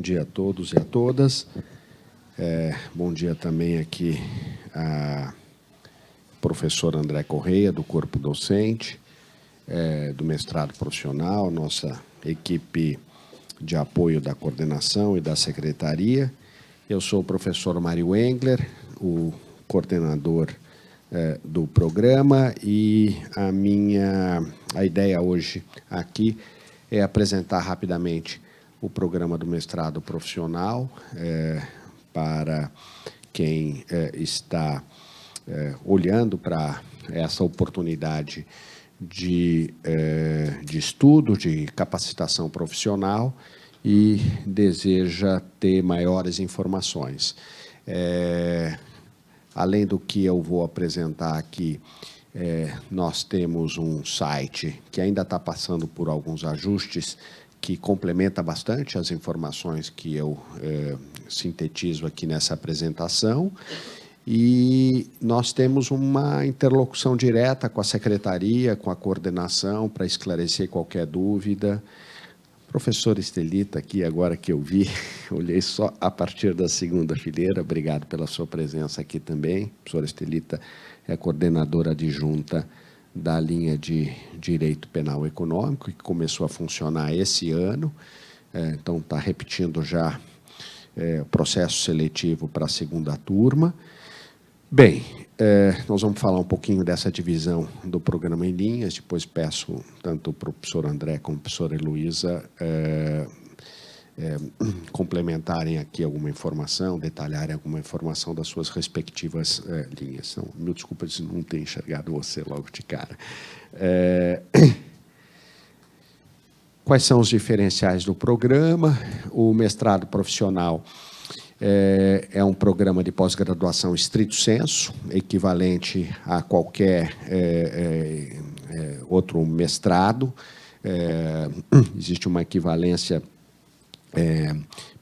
dia a todos e a todas. Bom dia também aqui a professor André Correia, do corpo docente, do mestrado profissional, nossa equipe de apoio da coordenação e da secretaria. Eu sou o professor Mário Engler, o coordenador do programa, e a ideia hoje aqui é apresentar rapidamente o programa do mestrado profissional para quem está olhando para essa oportunidade de estudo, de capacitação profissional e deseja ter maiores informações. Além do que eu vou apresentar aqui, nós temos um site que ainda está passando por alguns ajustes, que complementa bastante as informações que eu sintetizo aqui nessa apresentação. E nós temos uma interlocução direta com a secretaria, com a coordenação, para esclarecer qualquer dúvida. Professor Estelita, aqui, agora que eu vi, olhei só a partir da segunda fileira. Obrigado pela sua presença aqui também. A professora Estelita é coordenadora adjunta da linha de Direito Penal Econômico, que começou a funcionar esse ano. Então, está repetindo já o processo seletivo para a segunda turma. Bem, nós vamos falar um pouquinho dessa divisão do programa em linhas, depois peço tanto para o professor André como para a professora Heloísa complementarem aqui alguma informação, detalharem alguma informação das suas respectivas linhas. Então, mil desculpas de não ter enxergado você logo de cara. Quais são os diferenciais do programa? O mestrado profissional é um programa de pós-graduação estrito sensu, equivalente a qualquer outro mestrado. Existe uma equivalência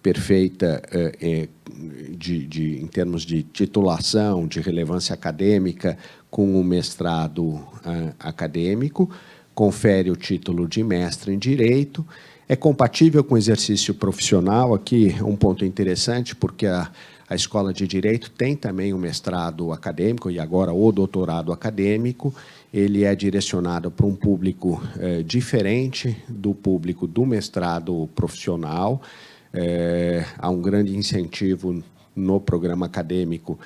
perfeita em termos de titulação, de relevância acadêmica, com o mestrado acadêmico, confere o título de mestre em Direito, é compatível com o exercício profissional. Aqui um ponto interessante, porque a Escola de Direito tem também o mestrado acadêmico e agora o doutorado acadêmico. Ele é direcionado para um público diferente do público do mestrado profissional. Há um grande incentivo no programa acadêmico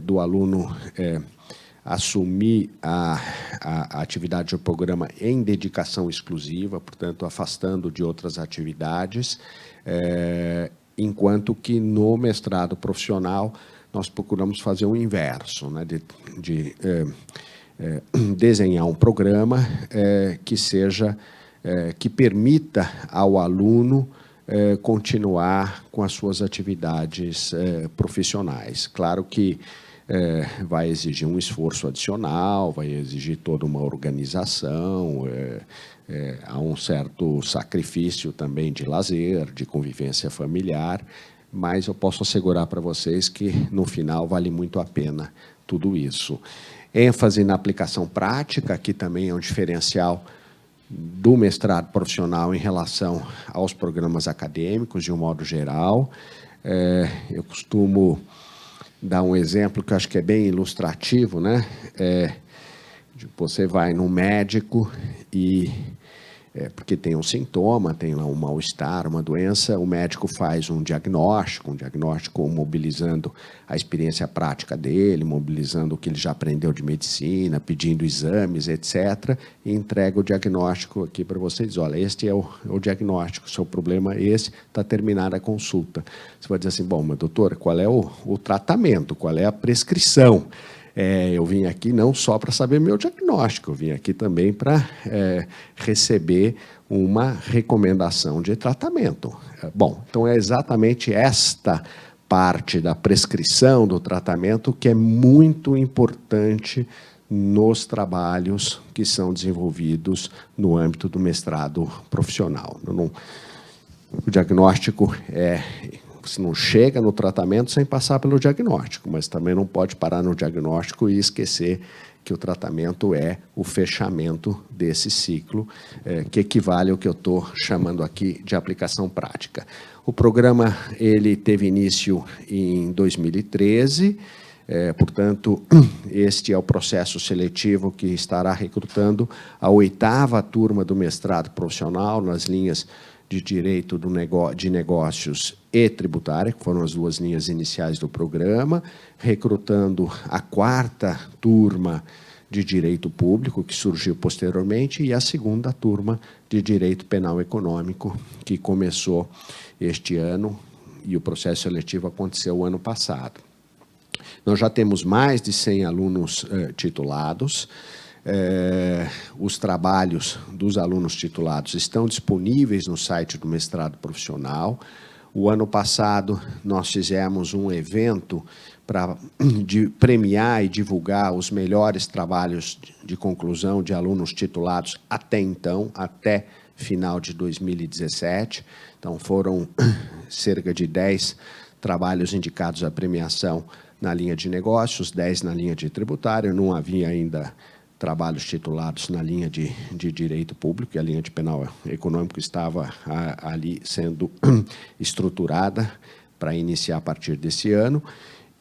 do aluno assumir a atividade do programa em dedicação exclusiva, portanto, afastando de outras atividades, enquanto que no mestrado profissional nós procuramos fazer o inverso, né, de desenhar um programa que permita ao aluno continuar com as suas atividades profissionais. Claro que vai exigir um esforço adicional, vai exigir toda uma organização, há um certo sacrifício também de lazer, de convivência familiar, mas eu posso assegurar para vocês que, no final, vale muito a pena tudo isso. ênfase na aplicação prática, que também é um diferencial do mestrado profissional em relação aos programas acadêmicos, de um modo geral. Eu costumo dar um exemplo que eu acho que é bem ilustrativo, né? Você vai num médico e porque tem um sintoma, tem lá um mal-estar, uma doença, o médico faz um diagnóstico mobilizando a experiência prática dele, mobilizando o que ele já aprendeu de medicina, pedindo exames, etc., e entrega o diagnóstico aqui para vocês. Olha, este é o diagnóstico, o seu problema é esse, está terminada a consulta. Você vai dizer assim, bom, mas doutor, qual é o tratamento, qual é a prescrição? Eu vim aqui não só para saber meu diagnóstico, eu vim aqui também para receber uma recomendação de tratamento. Bom, então é exatamente esta parte da prescrição do tratamento que é muito importante nos trabalhos que são desenvolvidos no âmbito do mestrado profissional. O diagnóstico Você não chega no tratamento sem passar pelo diagnóstico, mas também não pode parar no diagnóstico e esquecer que o tratamento é o fechamento desse ciclo, que equivale ao que eu estou chamando aqui de aplicação prática. O programa ele teve início em 2013, portanto, este é o processo seletivo que estará recrutando a 8ª turma do mestrado profissional nas linhas de Direito de Negócios e Tributária, que foram as 2 linhas iniciais do programa, recrutando a 4ª turma de Direito Público, que surgiu posteriormente, e a 2ª turma de Direito Penal Econômico, que começou este ano, e o processo seletivo aconteceu o ano passado. Nós já temos mais de 100 alunos titulados. Os trabalhos dos alunos titulados estão disponíveis no site do mestrado profissional. O ano passado, nós fizemos um evento para premiar e divulgar os melhores trabalhos de conclusão de alunos titulados até então, até final de 2017. Então, foram cerca de 10 trabalhos indicados à premiação na linha de negócios, 10 na linha de tributário, não havia ainda trabalhos titulados na linha de direito público, e a linha de penal econômico estava ali sendo estruturada para iniciar a partir desse ano,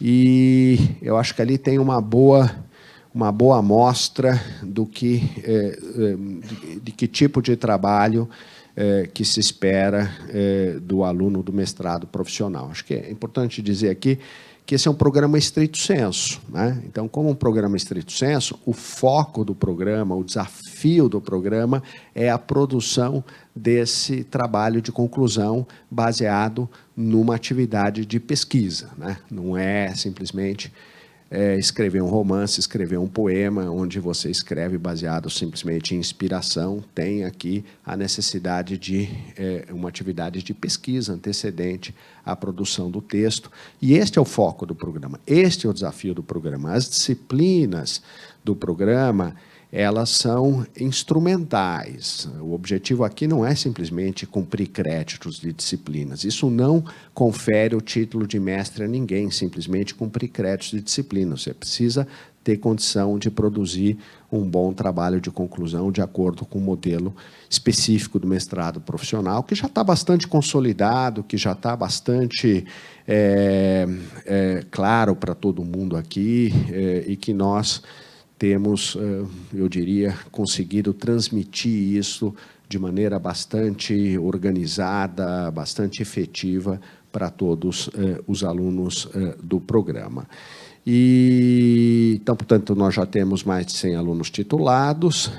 e eu acho que ali tem uma boa amostra do que, de que tipo de trabalho que se espera do aluno do mestrado profissional. Acho que é importante dizer aqui que esse é um programa estrito sensu, né? Então, como um programa estrito sensu, o foco do programa, o desafio do programa é a produção desse trabalho de conclusão baseado numa atividade de pesquisa, né? Não é simplesmente escrever um romance, escrever um poema, onde você escreve baseado simplesmente em inspiração. Tem aqui a necessidade de uma atividade de pesquisa antecedente à produção do texto. E este é o foco do programa, este é o desafio do programa. As disciplinas do programa, elas são instrumentais. O objetivo aqui não é simplesmente cumprir créditos de disciplinas. Isso não confere o título de mestre a ninguém, simplesmente cumprir créditos de disciplina. Você precisa ter condição de produzir um bom trabalho de conclusão de acordo com o modelo específico do mestrado profissional, que já está bastante consolidado, que já está bastante claro para todo mundo aqui, e que nós temos, eu diria, conseguido transmitir isso de maneira bastante organizada, bastante efetiva para todos os alunos do programa. Então, portanto, nós já temos mais de 100 alunos titulados,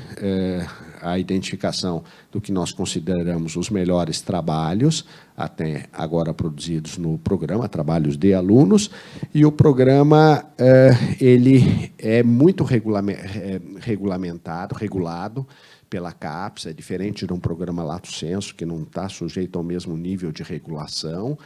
a identificação do que nós consideramos os melhores trabalhos, até agora produzidos no programa, trabalhos de alunos, e o programa ele é muito regulado pela CAPES, é diferente de um programa lato sensu, que não está sujeito ao mesmo nível de regulação,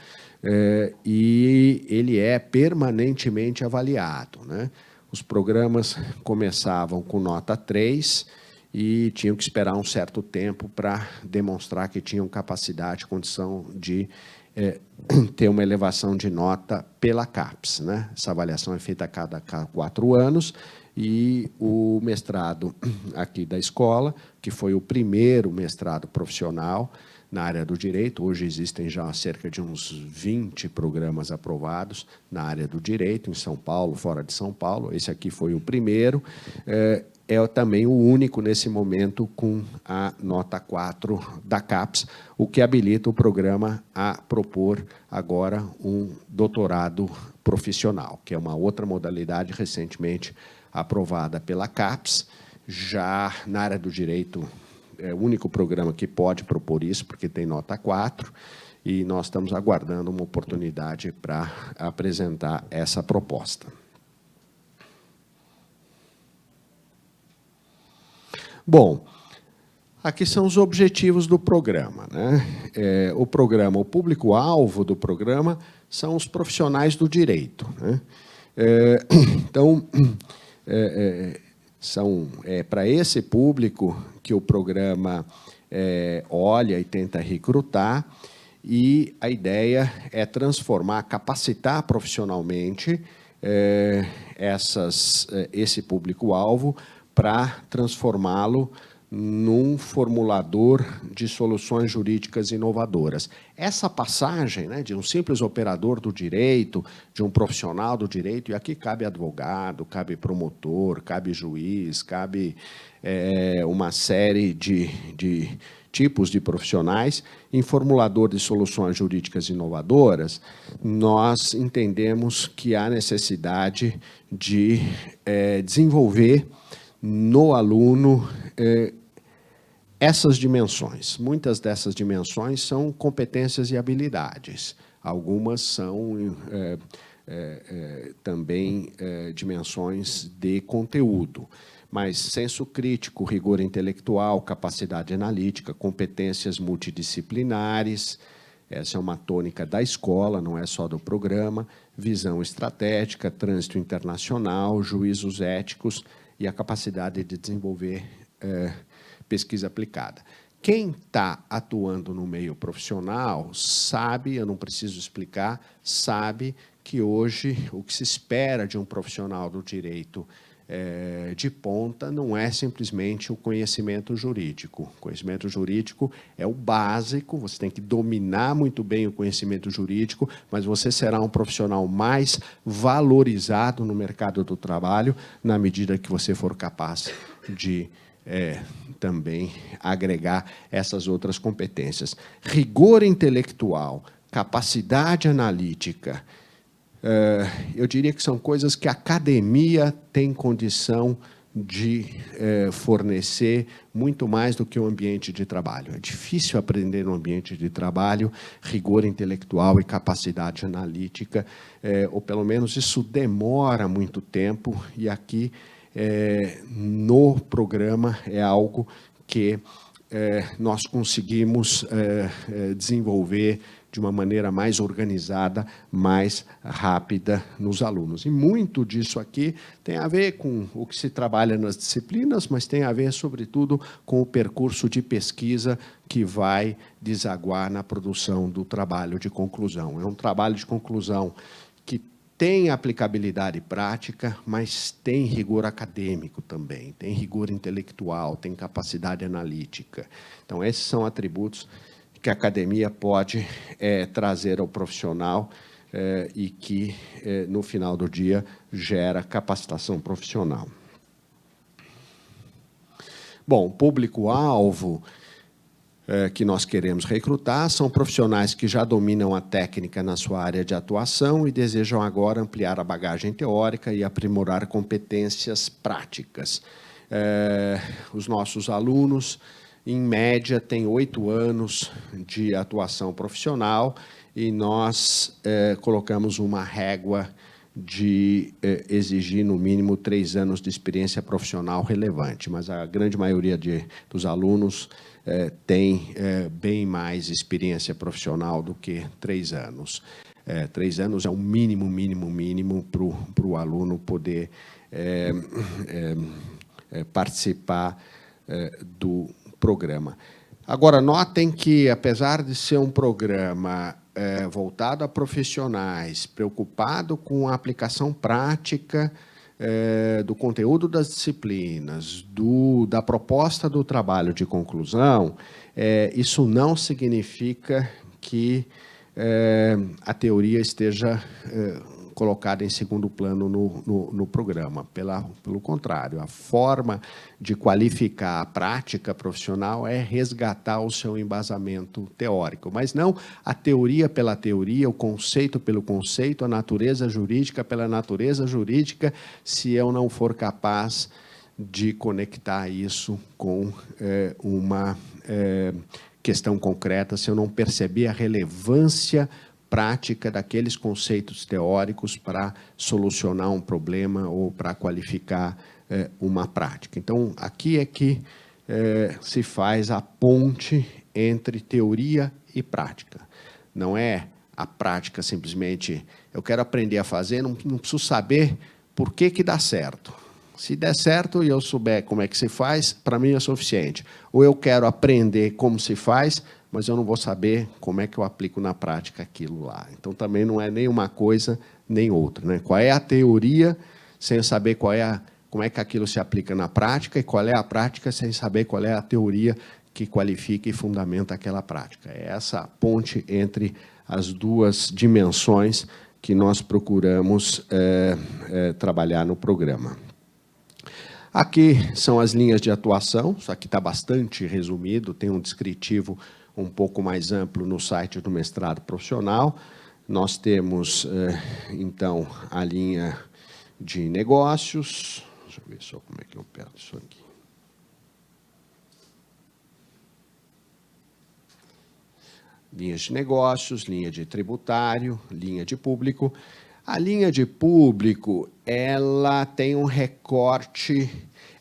e ele é permanentemente avaliado, né? Os programas começavam com nota 3 e tinham que esperar um certo tempo para demonstrar que tinham capacidade e condição de ter uma elevação de nota pela CAPES, né? Essa avaliação é feita a cada 4 anos, e o mestrado aqui da escola, que foi o primeiro mestrado profissional na área do direito, hoje existem já cerca de uns 20 programas aprovados na área do direito, em São Paulo, fora de São Paulo. Esse aqui foi o primeiro, é também o único nesse momento com a nota 4 da CAPES, o que habilita o programa a propor agora um doutorado profissional, que é uma outra modalidade recentemente aprovada pela CAPES. Já na área do direito, é o único programa que pode propor isso, porque tem nota 4, e nós estamos aguardando uma oportunidade para apresentar essa proposta. Bom, aqui são os objetivos do programa, né? O público-alvo do programa são os profissionais do direito, né? Então, para esse público que o programa olha e tenta recrutar, e a ideia é transformar, capacitar profissionalmente esse público-alvo para transformá-lo num formulador de soluções jurídicas inovadoras. Essa passagem, né, de um simples operador do direito, de um profissional do direito, e aqui cabe advogado, cabe promotor, cabe juiz, cabe uma série de tipos de profissionais, em formulador de soluções jurídicas inovadoras, nós entendemos que há necessidade de desenvolver no aluno essas dimensões. Muitas dessas dimensões são competências e habilidades. Algumas são também dimensões de conteúdo. Mas senso crítico, rigor intelectual, capacidade analítica, competências multidisciplinares, essa é uma tônica da escola, não é só do programa, visão estratégica, trânsito internacional, juízos éticos e a capacidade de desenvolver pesquisa aplicada. Quem está atuando no meio profissional sabe, eu não preciso explicar, sabe que hoje o que se espera de um profissional do direito de ponta não é simplesmente o conhecimento jurídico. O conhecimento jurídico é o básico, você tem que dominar muito bem o conhecimento jurídico, mas você será um profissional mais valorizado no mercado do trabalho na medida que você for capaz de também agregar essas outras competências. Rigor intelectual, capacidade analítica, eu diria que são coisas que a academia tem condição de fornecer muito mais do que o ambiente de trabalho. É difícil aprender no ambiente de trabalho rigor intelectual e capacidade analítica, ou pelo menos isso demora muito tempo, e aqui no programa é algo que nós conseguimos desenvolver de uma maneira mais organizada, mais rápida nos alunos. E muito disso aqui tem a ver com o que se trabalha nas disciplinas, mas tem a ver, sobretudo, com o percurso de pesquisa que vai desaguar na produção do trabalho de conclusão. É um trabalho de conclusão que tem aplicabilidade prática, mas tem rigor acadêmico também, tem rigor intelectual, tem capacidade analítica. Então, esses são atributos que a academia pode trazer ao profissional e que, no final do dia, gera capacitação profissional. Bom, o público-alvo que nós queremos recrutar são profissionais que já dominam a técnica na sua área de atuação e desejam agora ampliar a bagagem teórica e aprimorar competências práticas. Os nossos alunos, em média, têm 8 anos de atuação profissional e nós colocamos uma régua de exigir, no mínimo, 3 anos de experiência profissional relevante, mas a grande maioria dos alunos tem bem mais experiência profissional do que 3 anos. 3 anos é o mínimo para o aluno poder participar do programa. Agora, notem que, apesar de ser um programa voltado a profissionais, preocupado com a aplicação prática do conteúdo das disciplinas, da proposta do trabalho de conclusão, isso não significa que a teoria esteja colocada em segundo plano no programa. Pelo contrário, a forma de qualificar a prática profissional é resgatar o seu embasamento teórico, mas não a teoria pela teoria, o conceito pelo conceito, a natureza jurídica pela natureza jurídica, se eu não for capaz de conectar isso com uma questão concreta, se eu não perceber a relevância prática daqueles conceitos teóricos para solucionar um problema ou para qualificar uma prática. Então, aqui é que se faz a ponte entre teoria e prática. Não é a prática simplesmente, eu quero aprender a fazer, não preciso saber por que dá certo. Se der certo e eu souber como é que se faz, para mim é suficiente. Ou eu quero aprender como se faz, mas eu não vou saber como é que eu aplico na prática aquilo lá. Então, também não é nem uma coisa nem outra, né? Qual é a teoria, sem saber como é que aquilo se aplica na prática, e qual é a prática, sem saber qual é a teoria que qualifica e fundamenta aquela prática. É essa ponte entre as duas dimensões que nós procuramos trabalhar no programa. Aqui são as linhas de atuação, isso aqui está bastante resumido, tem um descritivo um pouco mais amplo no site do mestrado profissional. Nós temos, então, a linha de negócios. Deixa eu ver só como é que eu pego isso aqui. Linhas de negócios, linha de tributário, linha de público. A linha de público, ela tem um recorte,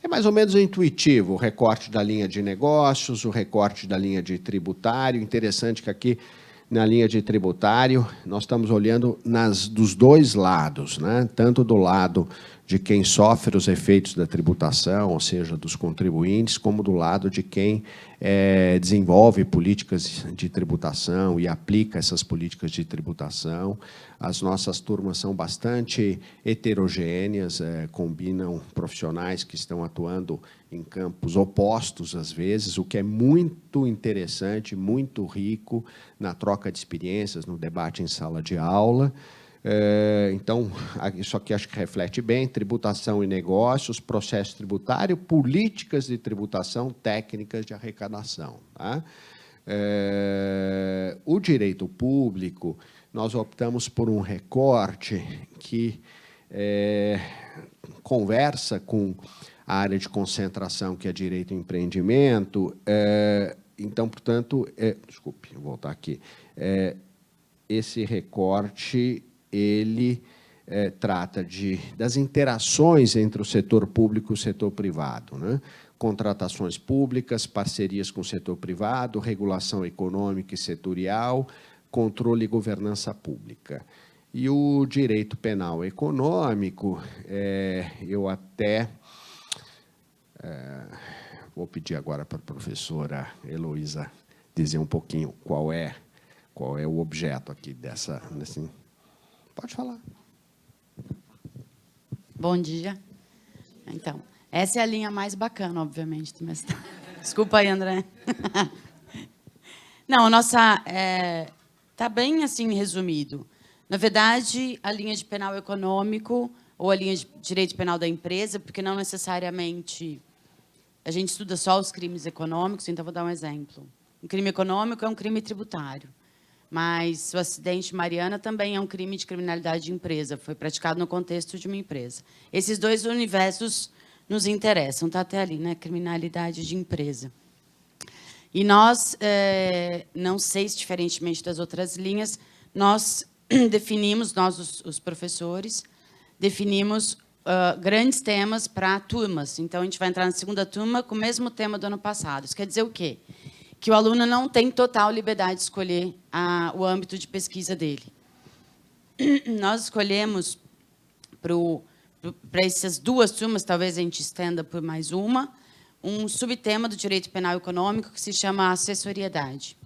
é mais ou menos intuitivo, o recorte da linha de negócios, o recorte da linha de tributário. Interessante que aqui, na linha de tributário, nós estamos olhando dos dois lados, né? Tanto do lado de quem sofre os efeitos da tributação, ou seja, dos contribuintes, como do lado de quem desenvolve políticas de tributação e aplica essas políticas de tributação. As nossas turmas são bastante heterogêneas, combinam profissionais que estão atuando em campos opostos, às vezes, o que é muito interessante, muito rico na troca de experiências, no debate em sala de aula. Então, isso aqui acho que reflete bem: tributação e negócios, processo tributário, políticas de tributação, técnicas de arrecadação. Tá? O direito público, nós optamos por um recorte que conversa com a área de concentração, que é direito e empreendimento. Então, portanto, desculpe, vou voltar aqui. Esse recorte ele trata das interações entre o setor público e o setor privado, né? Contratações públicas, parcerias com o setor privado, regulação econômica e setorial, controle e governança pública. E o direito penal econômico, eu até vou pedir agora para a professora Heloísa dizer um pouquinho qual é o objeto aqui dessa... Pode falar. Bom dia. Então, essa é a linha mais bacana, obviamente, do mestrado. Desculpa aí, André. Não, nossa... Está bem, assim, resumido. Na verdade, a linha de penal econômico ou a linha de direito penal da empresa, porque não necessariamente a gente estuda só os crimes econômicos, então vou dar um exemplo. Um crime econômico é um crime tributário. Mas o acidente Mariana também é um crime de criminalidade de empresa, foi praticado no contexto de uma empresa. Esses dois universos nos interessam, está até ali, né? Criminalidade de empresa. E nós, não sei se diferentemente das outras linhas, nós definimos, os professores, definimos grandes temas para turmas. Então, a gente vai entrar na segunda turma com o mesmo tema do ano passado. Isso quer dizer o quê? Que o aluno não tem total liberdade de escolher o âmbito de pesquisa dele. Nós escolhemos para essas duas turmas, talvez a gente estenda por mais um subtema do direito penal econômico que se chama assessoriedade.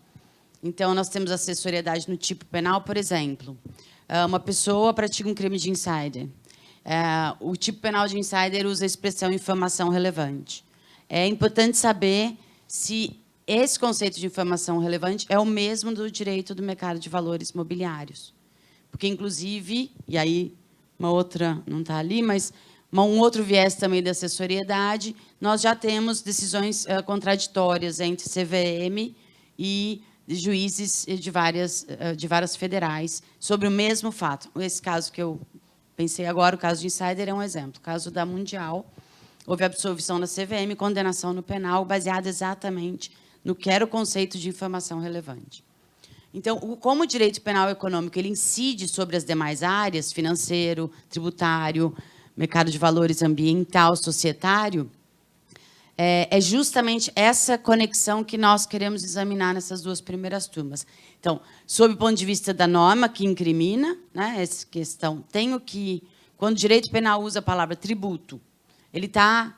Então, nós temos assessoriedade no tipo penal, por exemplo. Uma pessoa pratica um crime de insider. O tipo penal de insider usa a expressão informação relevante. É importante saber se esse conceito de informação relevante é o mesmo do direito do mercado de valores mobiliários. Porque, inclusive, e aí uma outra não está ali, mas um outro viés também da assessoriedade, nós já temos decisões contraditórias entre CVM e juízes de várias federais sobre o mesmo fato. Esse caso que eu pensei agora, o caso de Insider, é um exemplo. O caso da Mundial, houve absolvição na CVM, condenação no penal, baseada exatamente no que era o conceito de informação relevante. Então, como o direito penal econômico ele incide sobre as demais áreas, financeiro, tributário, mercado de valores ambiental, societário, é justamente essa conexão que nós queremos examinar nessas duas primeiras turmas. Então, sob o ponto de vista da norma que incrimina, né, essa questão, quando o direito penal usa a palavra tributo,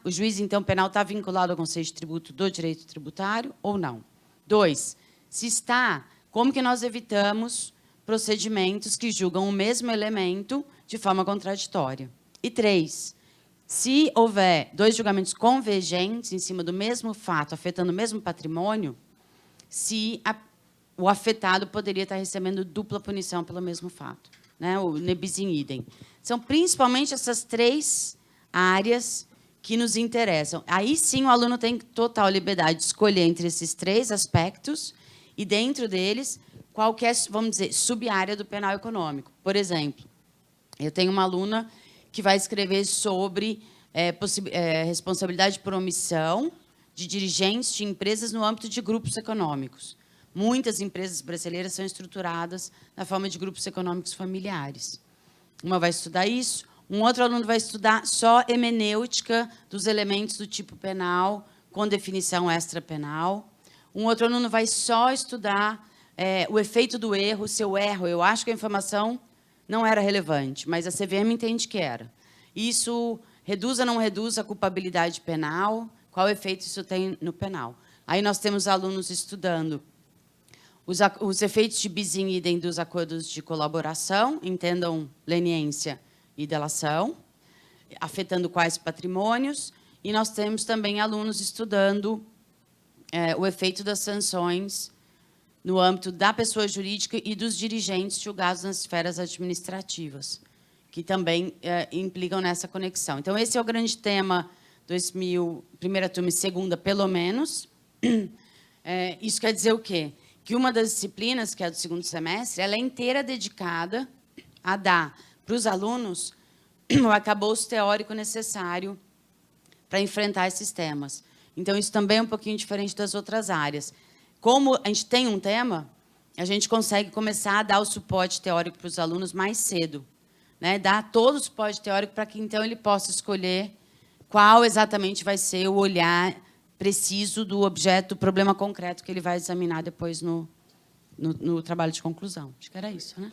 o juiz, então, penal está vinculado ao conceito de tributo do direito tributário ou não? 2, Se está, como que nós evitamos procedimentos que julgam o mesmo elemento de forma contraditória? E 3, se houver 2 julgamentos convergentes em cima do mesmo fato, afetando o mesmo patrimônio, se o afetado poderia estar recebendo dupla punição pelo mesmo fato, né? O ne bis in idem. São principalmente essas 3 áreas que nos interessam. Aí sim o aluno tem total liberdade de escolher entre esses 3 aspectos e, dentro deles, qualquer, vamos dizer, sub-área do penal econômico. Por exemplo, eu tenho uma aluna que vai escrever sobre responsabilidade por omissão de dirigentes de empresas no âmbito de grupos econômicos. Muitas empresas brasileiras são estruturadas na forma de grupos econômicos familiares. Uma vai estudar isso, um outro aluno vai estudar só hemenêutica dos elementos do tipo penal, com definição extrapenal. Um outro aluno vai só estudar o efeito do erro, se eu erro, eu acho que a informação não era relevante, mas a CVM entende que era. Isso reduz ou não reduz a culpabilidade penal? Qual efeito isso tem no penal? Aí nós temos alunos estudando os efeitos de bis in idem dos acordos de colaboração, entendam leniência e delação, afetando quais patrimônios. E nós temos também alunos estudando o efeito das sanções no âmbito da pessoa jurídica e dos dirigentes julgados nas esferas administrativas, que também implicam nessa conexão. Então, esse é o grande tema 2000, primeira turma e segunda, pelo menos. Isso quer dizer o quê? Que uma das disciplinas, que é a do segundo semestre, ela é inteira dedicada a dar para os alunos o arcabouço teórico necessário para enfrentar esses temas. Então, isso também é um pouquinho diferente das outras áreas. Como a gente tem um tema, a gente consegue começar a dar o suporte teórico para os alunos mais cedo, né? Dar todo o suporte teórico para que, então, ele possa escolher qual exatamente vai ser o olhar preciso do objeto, do problema concreto que ele vai examinar depois no trabalho de conclusão. Acho que era isso, né?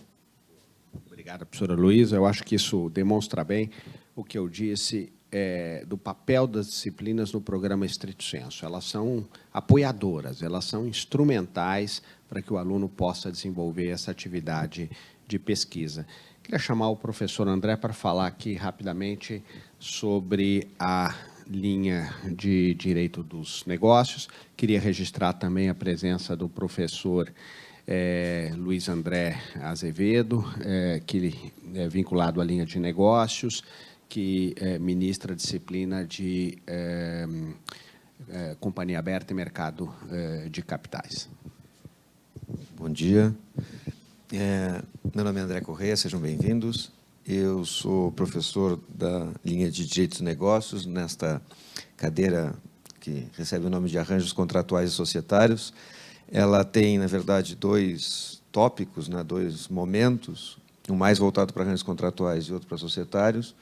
Obrigada, professora Luísa. Eu acho que isso demonstra bem o que eu disse do papel das disciplinas no programa Estrito Sensu. Elas são apoiadoras, elas são instrumentais para que o aluno possa desenvolver essa atividade de pesquisa. Queria chamar o professor André para falar aqui rapidamente sobre a linha de Direito dos Negócios. Queria registrar também a presença do professor Luiz André Azevedo, que é vinculado à linha de negócios, que ministra a disciplina de Companhia Aberta e Mercado de Capitais. Bom dia. Meu nome é André Correia, sejam bem-vindos. Eu sou professor da linha de Direito dos Negócios, nesta cadeira que recebe o nome de Arranjos Contratuais e Societários. Ela tem, na verdade, 2 tópicos, né, 2 momentos, um mais voltado para arranjos contratuais e outro para societários.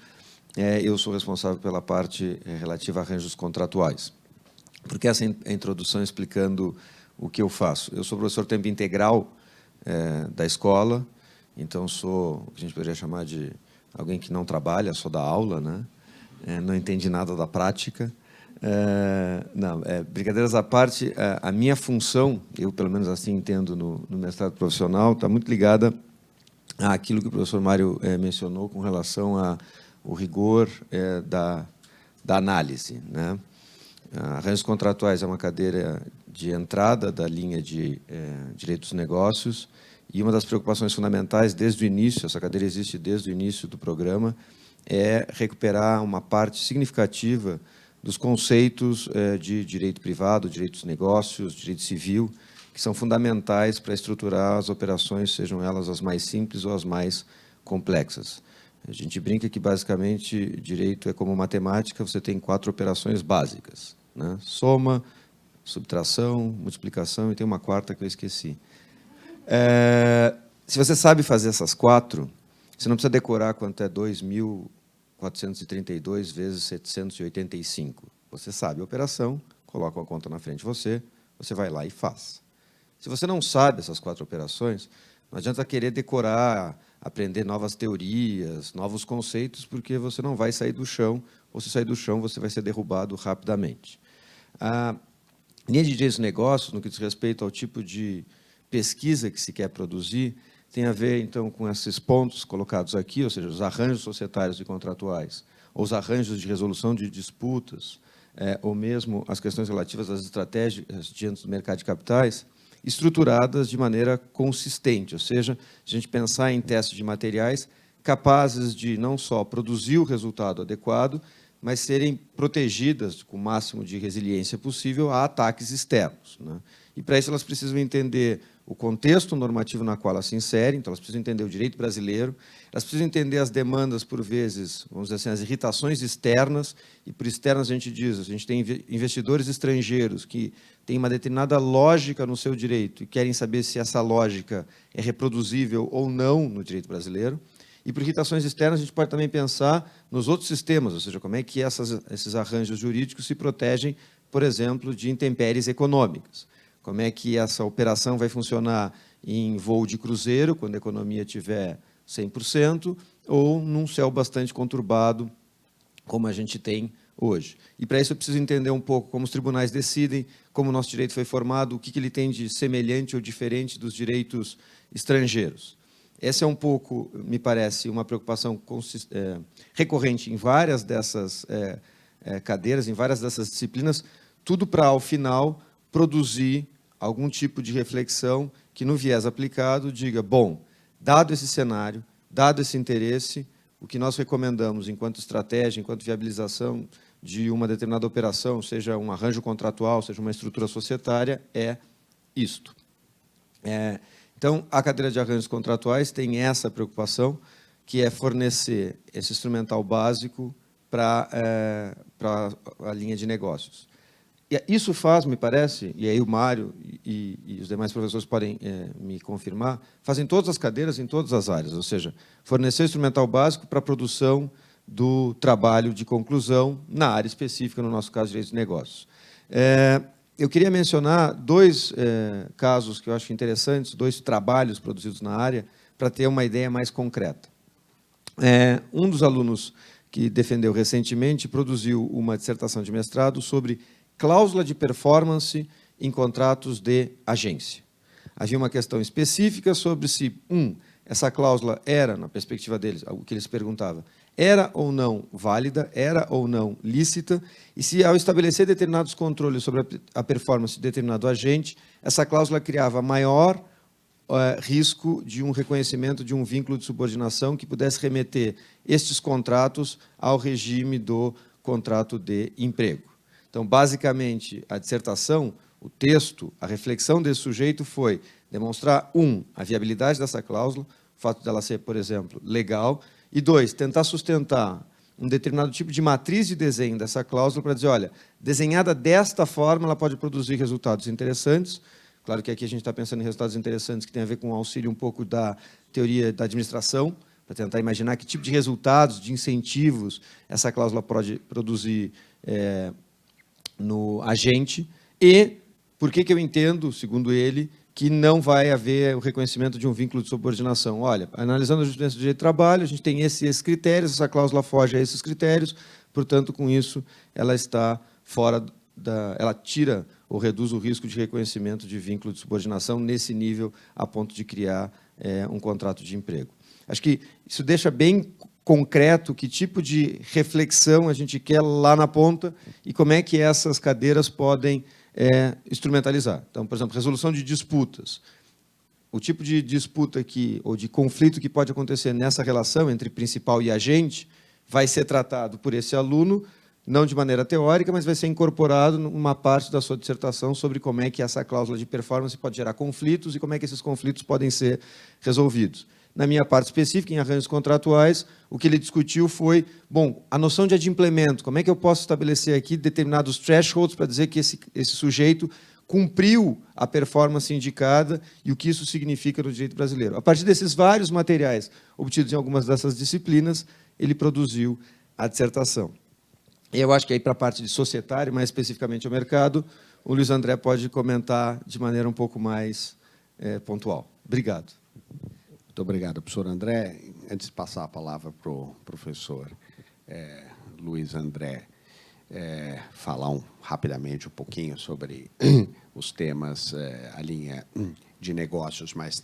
Eu sou responsável pela parte relativa a arranjos contratuais. Por que essa introdução explicando o que eu faço? Eu sou professor tempo integral da escola, então sou o que a gente poderia chamar de alguém que não trabalha, só dá aula, né? Não entende nada da prática. Brincadeiras à parte, a minha função, eu pelo menos assim entendo no mestrado profissional, está muito ligada àquilo que o professor Mário mencionou com relação ao rigor da análise, né? Arranjos contratuais é uma cadeira de entrada da linha de Direito dos Negócios, e uma das preocupações fundamentais desde o início, essa cadeira existe desde o início do programa, é recuperar uma parte significativa dos conceitos de direito privado, direito dos negócios, direito civil, que são fundamentais para estruturar as operações, sejam elas as mais simples ou as mais complexas. A gente brinca que, basicamente, direito é como matemática, você tem 4 operações básicas, né? Soma, subtração, multiplicação, e tem uma quarta que eu esqueci. Se você sabe fazer essas 4, você não precisa decorar quanto é 2.432 vezes 785. Você sabe a operação, coloca uma conta na frente de você vai lá e faz. Se você não sabe essas 4 operações, não adianta querer decorar, aprender novas teorias, novos conceitos, porque você não vai sair do chão, ou se sair do chão, você vai ser derrubado rapidamente. linha de direitos de negócios, no que diz respeito ao tipo de pesquisa que se quer produzir, tem a ver, então, com esses pontos colocados aqui, ou seja, os arranjos societários e contratuais, ou os arranjos de resolução de disputas, ou mesmo as questões relativas às estratégias diante do mercado de capitais, estruturadas de maneira consistente, ou seja, a gente pensar em testes de materiais capazes de não só produzir o resultado adequado, mas serem protegidas com o máximo de resiliência possível a ataques externos, né? E, para isso, elas precisam entender o contexto normativo na qual elas se inserem, então elas precisam entender o direito brasileiro, elas precisam entender as demandas, por vezes, vamos dizer assim, as irritações externas, e por externas a gente diz, a gente tem investidores estrangeiros que têm uma determinada lógica no seu direito e querem saber se essa lógica é reproduzível ou não no direito brasileiro. E por irritações externas, a gente pode também pensar nos outros sistemas, ou seja, como é que esses arranjos jurídicos se protegem, por exemplo, de intempéries econômicas. Como é que essa operação vai funcionar em voo de cruzeiro, quando a economia estiver 100%, ou num céu bastante conturbado, como a gente tem hoje. E, para isso, eu preciso entender um pouco como os tribunais decidem, como o nosso direito foi formado, o que ele tem de semelhante ou diferente dos direitos estrangeiros. Essa é um pouco, me parece, uma preocupação recorrente em várias dessas cadeiras, em várias dessas disciplinas, tudo para, ao final, produzir algum tipo de reflexão que, no viés aplicado, diga, bom, dado esse cenário, dado esse interesse, o que nós recomendamos enquanto estratégia, enquanto viabilização de uma determinada operação, seja um arranjo contratual, seja uma estrutura societária, é isto. Então, a cadeira de arranjos contratuais tem essa preocupação, que é fornecer esse instrumental básico para a linha de negócios. E isso faz, me parece, e aí o Mário e os demais professores podem me confirmar, fazem todas as cadeiras em todas as áreas, ou seja, fornecer o instrumental básico para a produção do trabalho de conclusão na área específica, no nosso caso, direito de negócios. Eu queria mencionar dois casos que eu acho interessantes, dois trabalhos produzidos na área, para ter uma ideia mais concreta. Um dos alunos que defendeu recentemente produziu uma dissertação de mestrado sobre cláusula de performance em contratos de agência. Havia uma questão específica sobre se, essa cláusula era, na perspectiva deles, o que eles perguntavam, era ou não válida, era ou não lícita, e se, ao estabelecer determinados controles sobre a performance de determinado agente, essa cláusula criava maior risco de um reconhecimento de um vínculo de subordinação que pudesse remeter estes contratos ao regime do contrato de emprego. Então, basicamente, a dissertação, o texto, a reflexão desse sujeito foi demonstrar, a viabilidade dessa cláusula, o fato dela ser, por exemplo, legal, e 2, tentar sustentar um determinado tipo de matriz de desenho dessa cláusula para dizer, olha, desenhada desta forma, ela pode produzir resultados interessantes. Claro que aqui a gente está pensando em resultados interessantes que tem a ver com o auxílio um pouco da teoria da administração, para tentar imaginar que tipo de resultados, de incentivos essa cláusula pode produzir no agente, e por que eu entendo, segundo ele, que não vai haver o reconhecimento de um vínculo de subordinação. Olha, analisando a jurisprudência do direito do trabalho, a gente tem esses critérios, essa cláusula foge a esses critérios, portanto, com isso, ela está fora ela tira ou reduz o risco de reconhecimento de vínculo de subordinação nesse nível, a ponto de criar um contrato de emprego. Acho que isso deixa bem concreto que tipo de reflexão a gente quer lá na ponta e como é que essas cadeiras podem instrumentalizar. Então, por exemplo, resolução de disputas. O tipo de disputa ou de conflito que pode acontecer nessa relação entre principal e agente vai ser tratado por esse aluno, não de maneira teórica, mas vai ser incorporado numa parte da sua dissertação sobre como é que essa cláusula de performance pode gerar conflitos e como é que esses conflitos podem ser resolvidos. Na minha parte específica, em arranjos contratuais, o que ele discutiu foi, bom, a noção de adimplemento, como é que eu posso estabelecer aqui determinados thresholds para dizer que esse sujeito cumpriu a performance indicada e o que isso significa no direito brasileiro. A partir desses vários materiais obtidos em algumas dessas disciplinas, ele produziu a dissertação. Eu acho que aí, para a parte de societário, mais especificamente ao mercado, o Luiz André pode comentar de maneira um pouco mais pontual. Obrigado. Muito obrigado, professor André. Antes de passar a palavra para o professor Luiz André, falar rapidamente um pouquinho sobre os temas, a linha de negócios, mas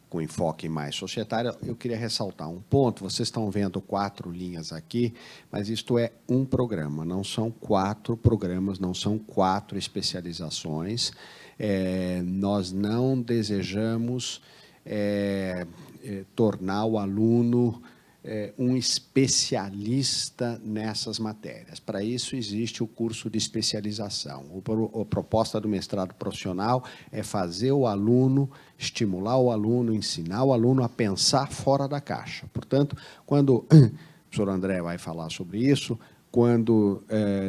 com enfoque mais societário. Eu queria ressaltar um ponto. Vocês estão vendo 4 linhas aqui, mas isto é um programa, não são 4 programas, não são 4 especializações. Nós não desejamos tornar o aluno um especialista nessas matérias. Para isso, existe o curso de especialização. A proposta do mestrado profissional é fazer o aluno, estimular o aluno, ensinar o aluno a pensar fora da caixa. Portanto, quando o professor André vai falar sobre isso, quando,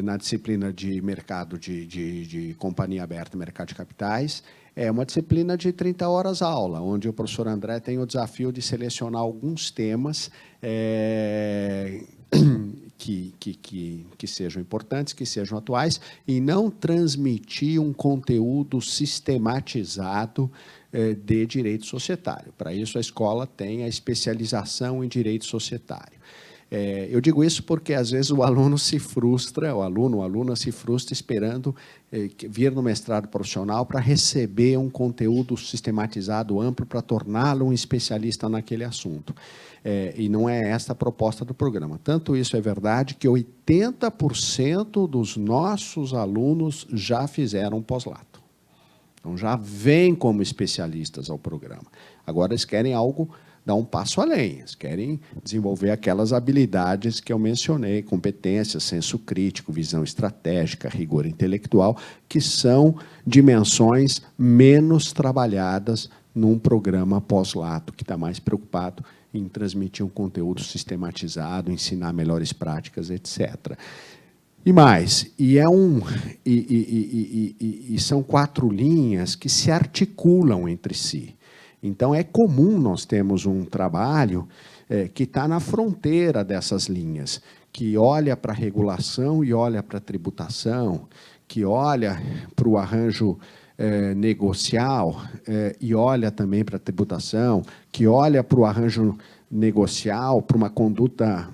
na disciplina de mercado de companhia aberta, mercado de capitais, é uma disciplina de 30 horas aula, onde o professor André tem o desafio de selecionar alguns temas que sejam importantes, que sejam atuais, e não transmitir um conteúdo sistematizado de direito societário. Para isso, a escola tem a especialização em direito societário. Eu digo isso porque, às vezes, o aluno se frustra, a aluna se frustra esperando vir no mestrado profissional para receber um conteúdo sistematizado, amplo, para torná-lo um especialista naquele assunto. E não é esta a proposta do programa. Tanto isso é verdade que 80% dos nossos alunos já fizeram pós-lato. Então, já vêm como especialistas ao programa. Agora, eles querem algo, dar um passo além, eles querem desenvolver aquelas habilidades que eu mencionei, competências, senso crítico, visão estratégica, rigor intelectual, que são dimensões menos trabalhadas num programa pós-lato, que está mais preocupado em transmitir um conteúdo sistematizado, ensinar melhores práticas, etc. E mais, são 4 linhas que se articulam entre si. Então, é comum nós termos um trabalho que está na fronteira dessas linhas, que olha para a regulação e olha para a tributação, que olha para o arranjo negocial e olha também para a tributação, que olha para o arranjo negocial, para uma conduta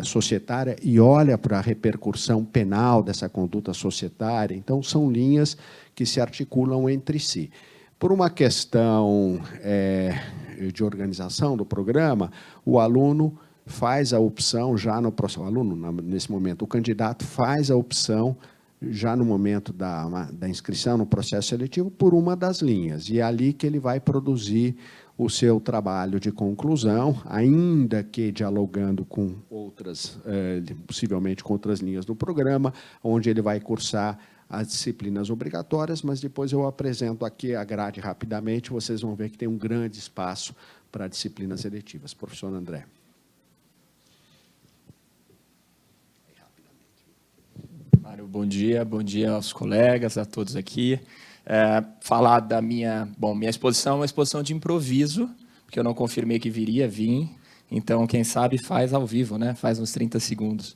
societária e olha para a repercussão penal dessa conduta societária. Então, são linhas que se articulam entre si. Por uma questão de organização do programa, o aluno faz a opção já no processo, nesse momento, o candidato faz a opção já no momento da inscrição no processo seletivo por uma das linhas, e é ali que ele vai produzir o seu trabalho de conclusão, ainda que dialogando com outras, possivelmente com outras linhas do programa, onde ele vai cursar as disciplinas obrigatórias, mas depois eu apresento aqui a grade rapidamente, vocês vão ver que tem um grande espaço para disciplinas eletivas. Professor André. Mário, bom dia aos colegas, a todos aqui. Falar da minha exposição é uma exposição de improviso, porque eu não confirmei que vim, então, quem sabe, faz ao vivo, né? Faz uns 30 segundos.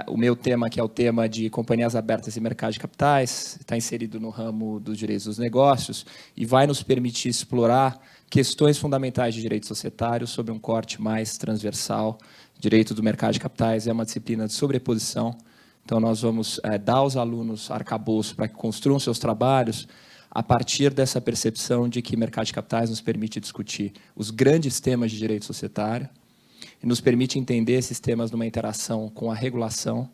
O meu tema, que é o tema de companhias abertas e mercado de capitais, está inserido no ramo dos direitos dos negócios e vai nos permitir explorar questões fundamentais de direito societário sob um corte mais transversal. Direito do mercado de capitais é uma disciplina de sobreposição, então nós vamos dar aos alunos arcabouço para que construam seus trabalhos a partir dessa percepção de que mercado de capitais nos permite discutir os grandes temas de direito societário, e nos permite entender esses temas numa interação com a regulação.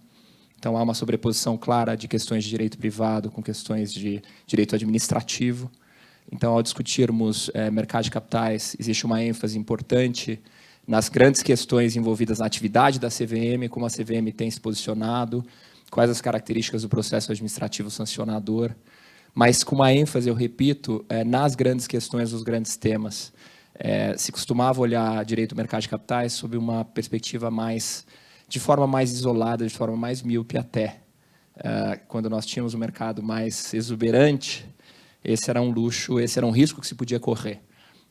Então, há uma sobreposição clara de questões de direito privado com questões de direito administrativo. Então, ao discutirmos mercado de capitais, existe uma ênfase importante nas grandes questões envolvidas na atividade da CVM, como a CVM tem se posicionado, quais as características do processo administrativo sancionador, mas com uma ênfase, eu repito, nas grandes questões dos grandes temas. Se costumava olhar direito do mercado de capitais sob uma perspectiva de forma mais isolada, de forma mais míope até. Quando nós tínhamos um mercado mais exuberante, esse era um luxo, esse era um risco que se podia correr.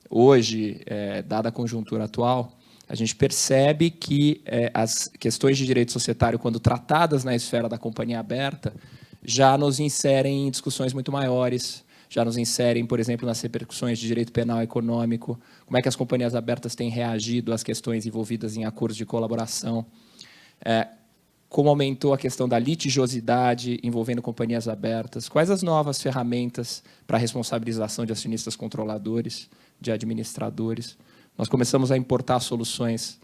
Hoje, dada a conjuntura atual, a gente percebe que as questões de direito societário, quando tratadas na esfera da companhia aberta, já nos inserem em discussões muito maiores, já nos inserem, por exemplo, nas repercussões de direito penal econômico, como é que as companhias abertas têm reagido às questões envolvidas em acordos de colaboração. como aumentou a questão da litigiosidade envolvendo companhias abertas, quais as novas ferramentas para a responsabilização de acionistas controladores, de administradores. Nós começamos a importar soluções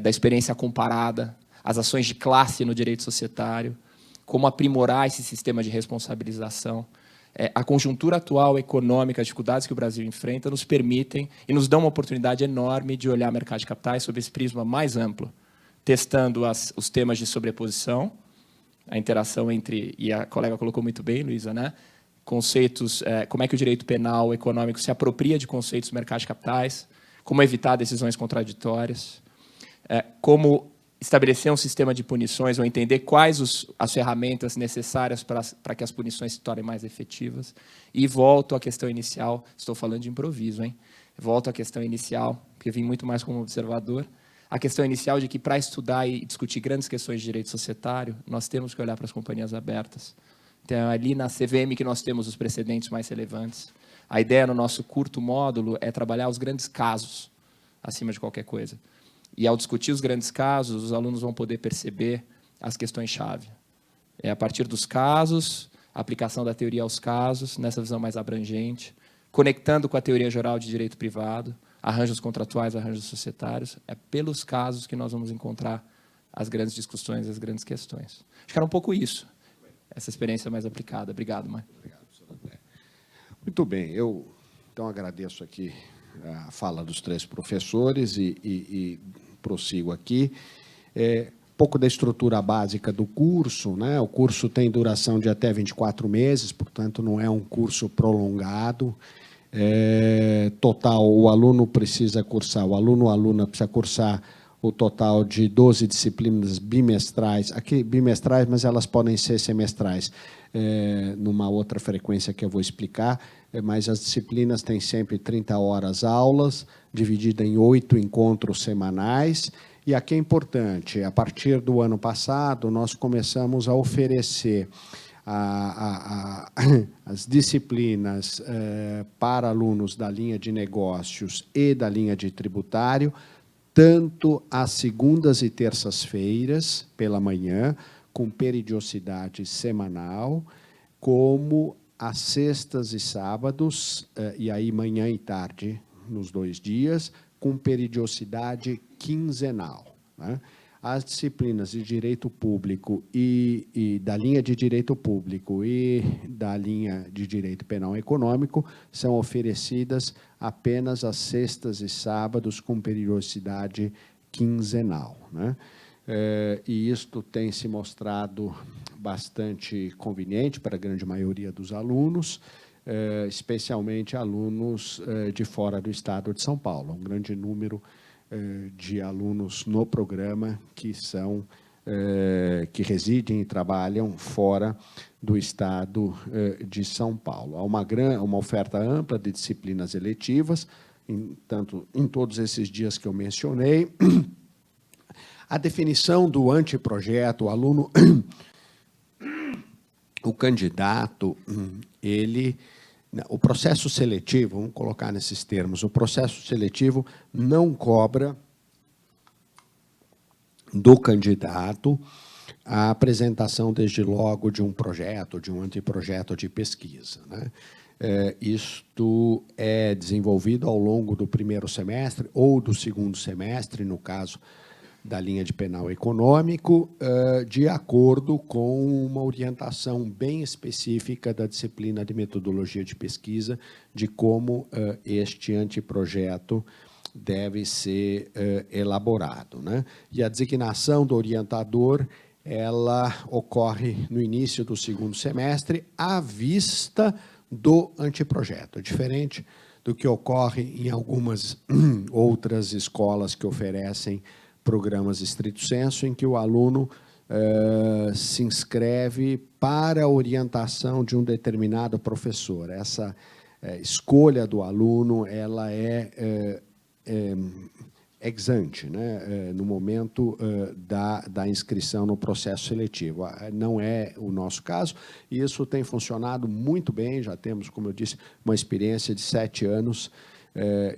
da experiência comparada, as ações de classe no direito societário, como aprimorar esse sistema de responsabilização. A conjuntura atual econômica, as dificuldades que o Brasil enfrenta, nos permitem e nos dão uma oportunidade enorme de olhar o mercado de capitais sob esse prisma mais amplo, testando os temas de sobreposição, a interação entre, e a colega colocou muito bem, Luísa, né? Conceitos, como é que o direito penal econômico se apropria de conceitos do mercado de capitais, como evitar decisões contraditórias, como estabelecer um sistema de punições ou entender quais as ferramentas necessárias para que as punições se tornem mais efetivas. E volto à questão inicial, estou falando de improviso, hein? Volto à questão inicial, porque vim muito mais como observador, a questão inicial de que, para estudar e discutir grandes questões de direito societário, nós temos que olhar para as companhias abertas. Então, ali na CVM que nós temos os precedentes mais relevantes. A ideia no nosso curto módulo é trabalhar os grandes casos, acima de qualquer coisa. E, ao discutir os grandes casos, os alunos vão poder perceber as questões-chave. A partir dos casos, a aplicação da teoria aos casos, nessa visão mais abrangente, conectando com a teoria geral de direito privado, arranjos contratuais, arranjos societários. É pelos casos que nós vamos encontrar as grandes discussões, as grandes questões. Acho que era um pouco isso, essa experiência mais aplicada. Obrigado, Mário. Obrigado, professor André. Muito bem, eu então agradeço aqui a fala dos três professores e prossigo aqui. Um pouco da estrutura básica do curso, né? O curso tem duração de até 24 meses, portanto, não é um curso prolongado. Total, o aluno precisa cursar, o aluno ou aluna precisa cursar o total de 12 disciplinas bimestrais, aqui bimestrais, mas elas podem ser semestrais, numa outra frequência que eu vou explicar, mas as disciplinas têm sempre 30 horas aulas, dividida em 8 encontros semanais. E aqui é importante, a partir do ano passado, nós começamos a oferecer as disciplinas para alunos da linha de negócios e da linha de tributário, tanto às segundas e terças-feiras, pela manhã, com periodicidade semanal, como às sextas e sábados, e aí manhã e tarde, nos 2 dias, com periodicidade quinzenal, né? As disciplinas de direito público e da linha de direito público e da linha de direito penal econômico são oferecidas apenas às sextas e sábados com periodicidade quinzenal, né? E isto tem se mostrado bastante conveniente para a grande maioria dos alunos, especialmente alunos de fora do estado de São Paulo. Um grande número de alunos no programa que residem e trabalham fora do estado de São Paulo. Há uma oferta ampla de disciplinas eletivas, tanto em todos esses dias que eu mencionei. A definição do anteprojeto, o aluno, o candidato, o processo seletivo, vamos colocar nesses termos, o processo seletivo não cobra do candidato a apresentação, desde logo, de um projeto, de um anteprojeto de pesquisa, né? Isto é desenvolvido ao longo do primeiro semestre ou do segundo semestre, no caso da linha de penal econômico, de acordo com uma orientação bem específica da disciplina de metodologia de pesquisa, de como este anteprojeto deve ser elaborado, né? E a designação do orientador, ela ocorre no início do segundo semestre, à vista do anteprojeto, diferente do que ocorre em algumas outras escolas que oferecem programas estrito sensu, em que o aluno se inscreve para a orientação de um determinado professor. Essa escolha do aluno, ela é ex ante, né? No momento da inscrição no processo seletivo. Não é o nosso caso, e isso tem funcionado muito bem. Já temos, como eu disse, uma experiência de 7 anos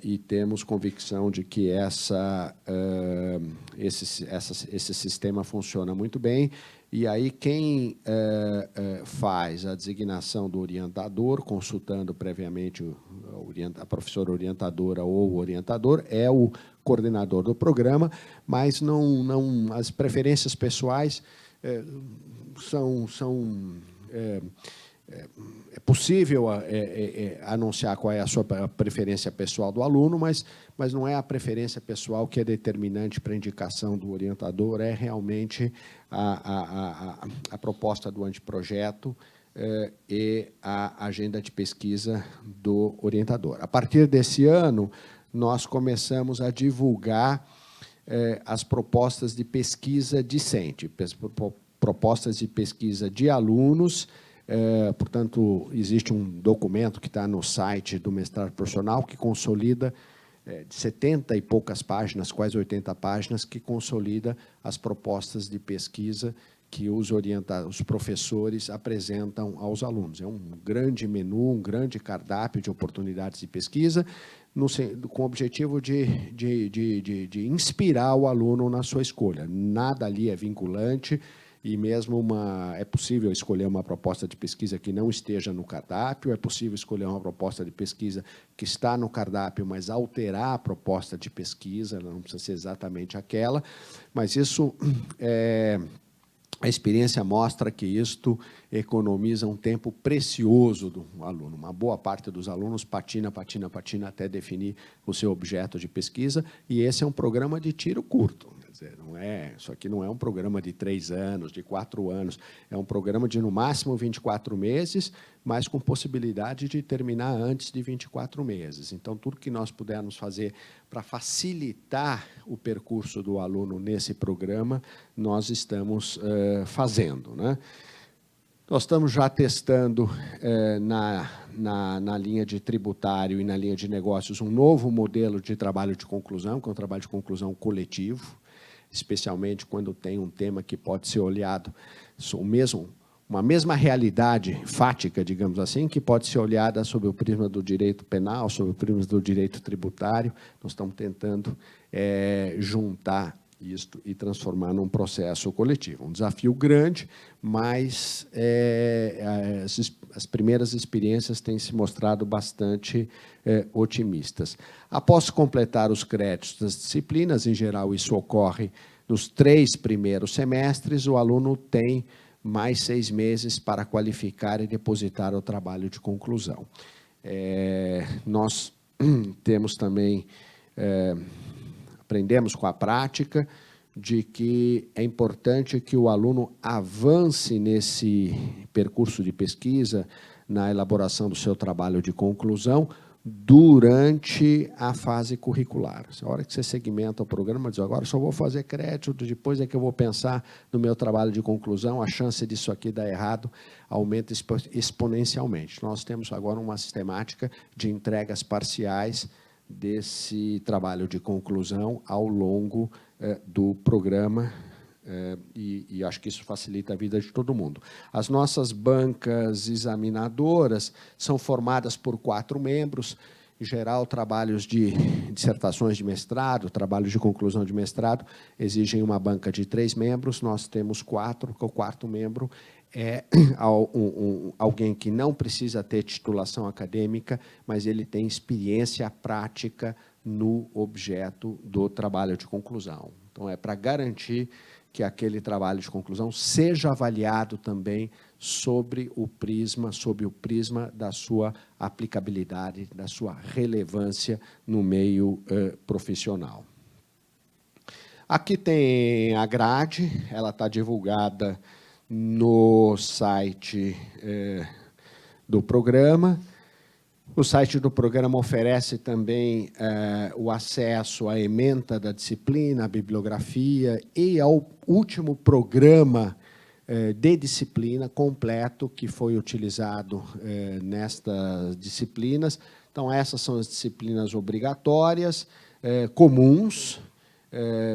e temos convicção de que esse sistema funciona muito bem. E aí quem faz a designação do orientador, consultando previamente a professora orientadora ou o orientador, é o coordenador do programa, mas as preferências pessoais é possível anunciar qual é a sua preferência pessoal do aluno, mas não é a preferência pessoal que é determinante para a indicação do orientador, é realmente a proposta do anteprojeto e a agenda de pesquisa do orientador. A partir desse ano, nós começamos a divulgar as propostas de pesquisa discente, propostas de pesquisa de alunos. Portanto, existe um documento que está no site do mestrado profissional que consolida de 70 e poucas páginas, quase 80 páginas, que consolida as propostas de pesquisa que os professores apresentam aos alunos. É um grande menu, um grande cardápio de oportunidades de pesquisa, com o objetivo de inspirar o aluno na sua escolha. Nada ali é vinculante, e mesmo é possível escolher uma proposta de pesquisa que não esteja no cardápio, é possível escolher uma proposta de pesquisa que está no cardápio, mas alterar a proposta de pesquisa, ela não precisa ser exatamente aquela, mas isso a experiência mostra que isto economiza um tempo precioso do aluno. Uma boa parte dos alunos patina até definir o seu objeto de pesquisa, e esse é um programa de tiro curto. Isso aqui não é um programa de 3 anos, de 4 anos, é um programa de, no máximo, 24 meses, mas com possibilidade de terminar antes de 24 meses. Então, tudo que nós pudermos fazer para facilitar o percurso do aluno nesse programa, nós estamos fazendo, né? Nós estamos já testando na linha de tributário e na linha de negócios um novo modelo de trabalho de conclusão, que é um trabalho de conclusão coletivo, especialmente quando tem um tema que pode ser olhado, uma mesma realidade fática, digamos assim, que pode ser olhada sob o prisma do direito penal, sob o prisma do direito tributário. Nós estamos tentando juntar isto e transformar num processo coletivo. Um desafio grande, mas as primeiras experiências têm se mostrado bastante otimistas. Após completar os créditos das disciplinas, em geral isso ocorre nos 3 primeiros semestres, o aluno tem mais 6 meses para qualificar e depositar o trabalho de conclusão. Nós temos também, aprendemos com a prática, de que é importante que o aluno avance nesse percurso de pesquisa, na elaboração do seu trabalho de conclusão, durante a fase curricular. A hora que você segmenta o programa, diz, agora só vou fazer crédito, depois é que eu vou pensar no meu trabalho de conclusão, a chance disso aqui dar errado aumenta exponencialmente. Nós temos agora uma sistemática de entregas parciais desse trabalho de conclusão ao longo do programa, e acho que isso facilita a vida de todo mundo. As nossas bancas examinadoras são formadas por 4 membros, em geral, trabalhos de dissertações de mestrado, trabalhos de conclusão de mestrado, exigem uma banca de 3 membros, nós temos 4, que o 4º membro é alguém que não precisa ter titulação acadêmica, mas ele tem experiência prática no objeto do trabalho de conclusão. Então, é para garantir que aquele trabalho de conclusão seja avaliado também sob o prisma da sua aplicabilidade, da sua relevância no meio profissional. Aqui tem a grade, ela está divulgada no site do programa. O site do programa oferece também o acesso à ementa da disciplina, à bibliografia e ao último programa de disciplina completo que foi utilizado nestas disciplinas. Então, essas são as disciplinas obrigatórias, comuns.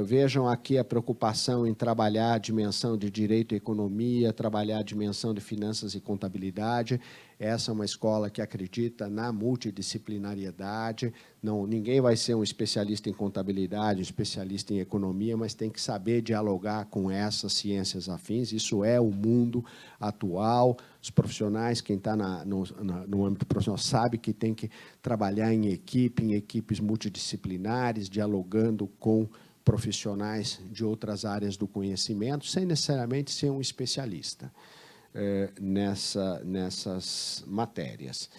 Vejam aqui a preocupação em trabalhar a dimensão de direito e economia, trabalhar a dimensão de finanças e contabilidade. Essa é uma escola que acredita na multidisciplinariedade, Não, ninguém vai ser um especialista em contabilidade, um especialista em economia, mas tem que saber dialogar com essas ciências afins. Isso é o mundo atual. Os profissionais, quem está no âmbito profissional, sabe que tem que trabalhar em equipes multidisciplinares, dialogando com profissionais de outras áreas do conhecimento, sem necessariamente ser um especialista nessas matérias.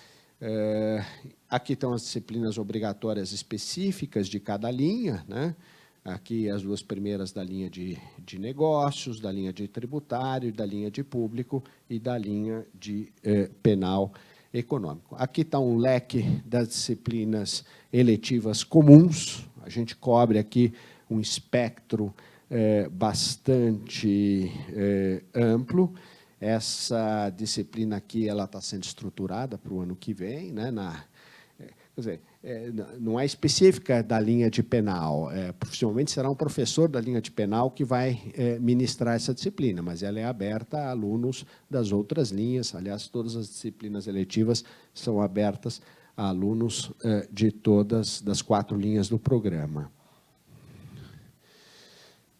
Aqui estão as disciplinas obrigatórias específicas de cada linha, né? Aqui as duas primeiras da linha de negócios, da linha de tributário, da linha de público e da linha de penal econômico. Aqui está um leque das disciplinas eletivas comuns. A gente cobre aqui um espectro bastante amplo. Essa disciplina aqui ela está sendo estruturada para o ano que vem, né? Quer dizer, não é específica da linha de penal. Profissionalmente será um professor da linha de penal que vai ministrar essa disciplina, mas ela é aberta a alunos das outras linhas. Aliás, todas as disciplinas eletivas são abertas a alunos de todas das 4 linhas do programa.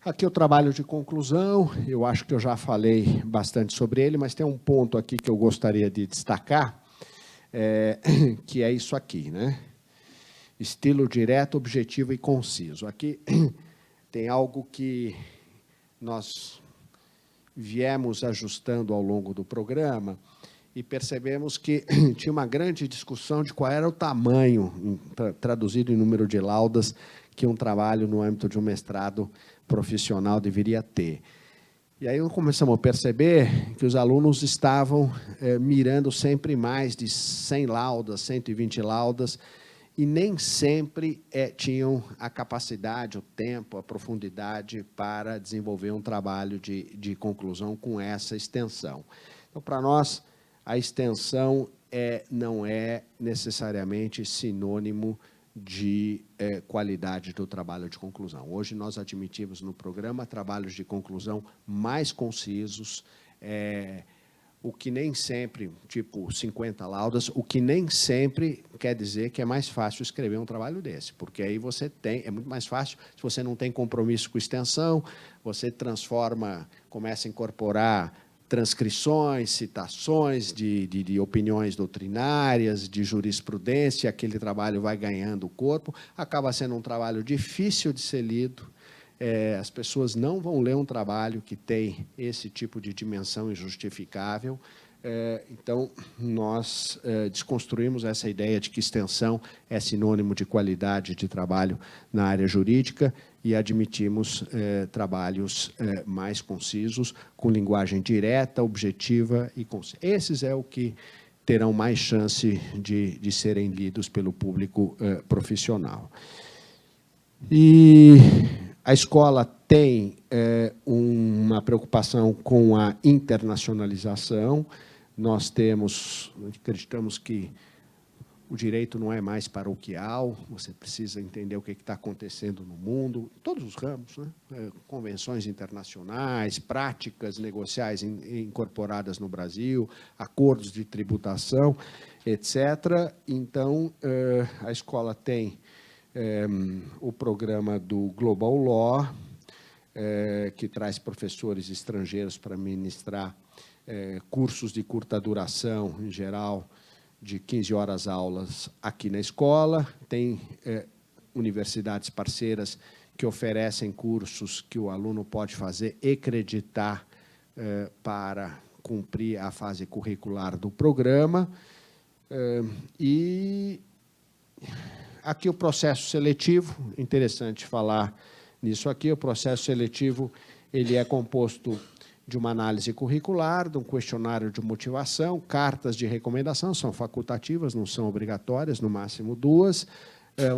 Aqui o trabalho de conclusão, eu acho que eu já falei bastante sobre ele, mas tem um ponto aqui que eu gostaria de destacar, que é isso aqui, né? Estilo direto, objetivo e conciso. Aqui tem algo que nós viemos ajustando ao longo do programa e percebemos que tinha uma grande discussão de qual era o tamanho, traduzido em número de laudas, que um trabalho no âmbito de um mestrado profissional deveria ter. E aí começamos a perceber que os alunos estavam mirando sempre mais de 100 laudas, 120 laudas, e nem sempre tinham a capacidade, o tempo, a profundidade para desenvolver um trabalho de conclusão com essa extensão. Então, para nós, a extensão não é necessariamente sinônimo de qualidade do trabalho de conclusão. Hoje, nós admitimos no programa trabalhos de conclusão mais concisos, o que nem sempre, tipo 50 laudas, o que nem sempre quer dizer que é mais fácil escrever um trabalho desse, porque aí você tem, é muito mais fácil, se você não tem compromisso com extensão, você transforma, começa a incorporar transcrições, citações de opiniões doutrinárias, de jurisprudência, aquele trabalho vai ganhando corpo, acaba sendo um trabalho difícil de ser lido, as pessoas não vão ler um trabalho que tem esse tipo de dimensão injustificável. Então, nós desconstruímos essa ideia de que extensão é sinônimo de qualidade de trabalho na área jurídica e admitimos trabalhos mais concisos, com linguagem direta, objetiva e concisa. Esses é o que terão mais chance de serem lidos pelo público profissional. E a escola tem uma preocupação com a internacionalização. Nós acreditamos que o direito não é mais paroquial, você precisa entender o que está acontecendo no mundo, em todos os ramos, né? Convenções internacionais, práticas negociais incorporadas no Brasil, acordos de tributação, etc. Então, a escola tem o programa do Global Law, que traz professores estrangeiros para ministrar cursos de curta duração, em geral, de 15 horas aulas aqui na escola. Tem universidades parceiras que oferecem cursos que o aluno pode fazer e acreditar para cumprir a fase curricular do programa. E aqui o processo seletivo, interessante falar nisso aqui, o processo seletivo ele é composto de uma análise curricular, de um questionário de motivação, cartas de recomendação, são facultativas, não são obrigatórias, no máximo 2,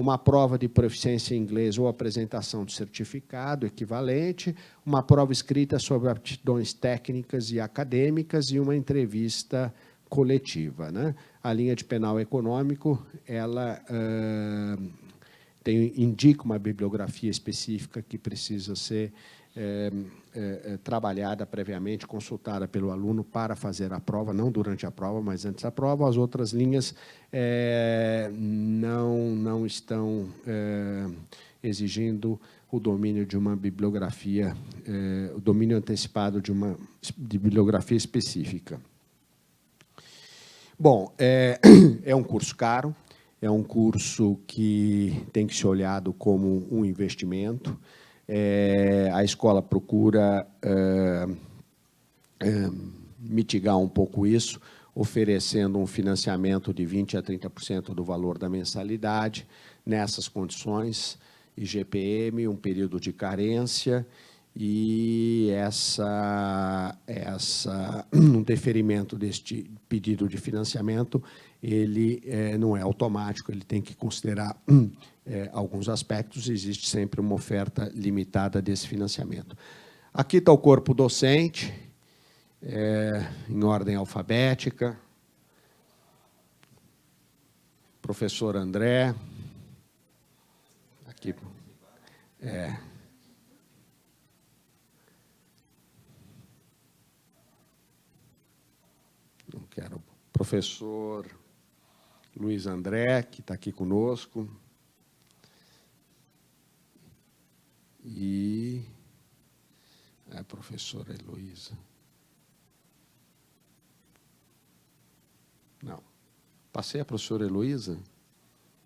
uma prova de proficiência em inglês ou apresentação de certificado equivalente, uma prova escrita sobre aptidões técnicas e acadêmicas e uma entrevista coletiva, né? A linha de penal econômico, ela indica uma bibliografia específica que precisa ser trabalhada previamente, consultada pelo aluno para fazer a prova, não durante a prova, mas antes da prova. As outras linhas não estão exigindo o domínio de uma bibliografia, o domínio antecipado de bibliografia específica. Bom, é um curso caro, é um curso que tem que ser olhado como um investimento. A escola procura mitigar um pouco isso, oferecendo um financiamento de 20% a 30% do valor da mensalidade, nessas condições, IGPM, um período de carência, e um deferimento deste pedido de financiamento, ele não é automático, ele tem que considerar alguns aspectos, existe sempre uma oferta limitada desse financiamento. Aqui está o corpo docente, em ordem alfabética. Professor André. Aqui. Não quero. Professor Luiz André, que está aqui conosco. E a professora Heloísa. Não. Passei a professora Heloísa?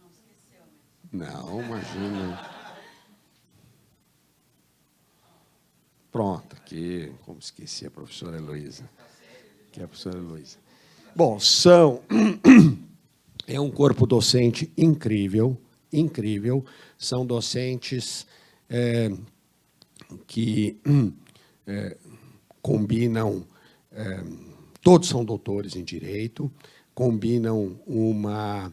Não esqueceu, né? Não, imagina. Pronto, aqui, como esqueci a professora Heloísa. Que é a professora Heloísa. Bom, é um corpo docente incrível, incrível. São docentes que combinam, todos são doutores em Direito, combinam uma